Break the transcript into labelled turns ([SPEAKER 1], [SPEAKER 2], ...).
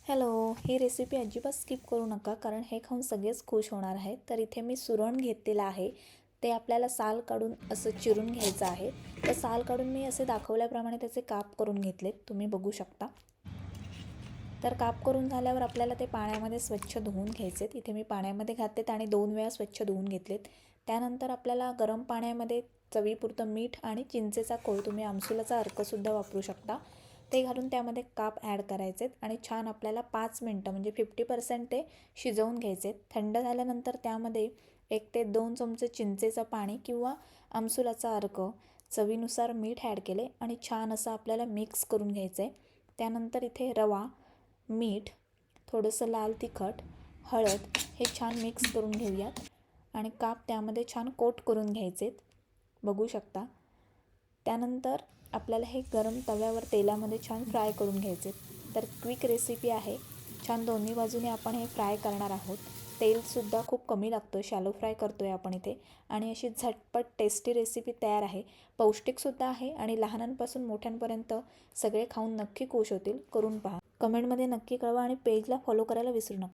[SPEAKER 1] Hello, ही recipe अजिबात skip करू नका, कारण हे खाऊन सगळेच खुश होणार आहेत. तर इथे मी सुरण घेतलेलं आहे. ते आपल्याला साल काढून असं चिरून घ्यायचं आहे. तर साल काढून मी असे दाखवल्याप्रमाणे त्याचे काप करून घेतलेत, तुम्ही बघू शकता. तर काप करून झाल्यावर आपल्याला ते पाण्यामध्ये स्वच्छ धुवून घ्यायचेत. इथे मी पाण्यामध्ये घातलेत आणि 2 वेळा स्वच्छ धुवून घेतलेत. त्यानंतर आपल्याला गरम पाण्यामध्ये चवीपुरतं मीठ आणि चिंचेचा कोळ, तुम्ही आमसुलाचा अर्कसुद्धा वापरू शकता, ते घालून त्यामध्ये काप ॲड करायचेत आणि छान आपल्याला 5 मिनटं म्हणजे 50% ते शिजवून घ्यायचेत. थंड झाल्यानंतर त्यामध्ये 1 ते 2 चमचे चिंचेचं पाणी किंवा आमसुलाचा अर्क, चवीनुसार मीठ ॲड केले आणि छान असं आपल्याला मिक्स करून घ्यायचं आहे. त्यानंतर इथे रवा, मीठ, थोडंसं लाल तिखट, हळद हे छान मिक्स करून घेऊयात आणि काप त्यामध्ये छान कोट करून घ्यायचेत, बघू शकता. त्यानंतर आपल्याला हे गरम तव्यावर तेलामध्ये छान फ्राय करून घ्यायचे. तर क्विक रेसिपी आहे, छान दोन्ही बाजूने आपण हे फ्राय करणार आहोत. तेलसुद्धा खूप कमी लागतं, शॅलो फ्राय करतो आहे आपण इथे. आणि अशी झटपट टेस्टी रेसिपी तयार आहे. पौष्टिकसुद्धा आहे आणि लहानांपासून मोठ्यांपर्यंत सगळे खाऊन नक्की खुश होतील. करून पहा. कमेंटमध्ये नक्की कळवा आणि पेजला फॉलो करायला विसरू नका.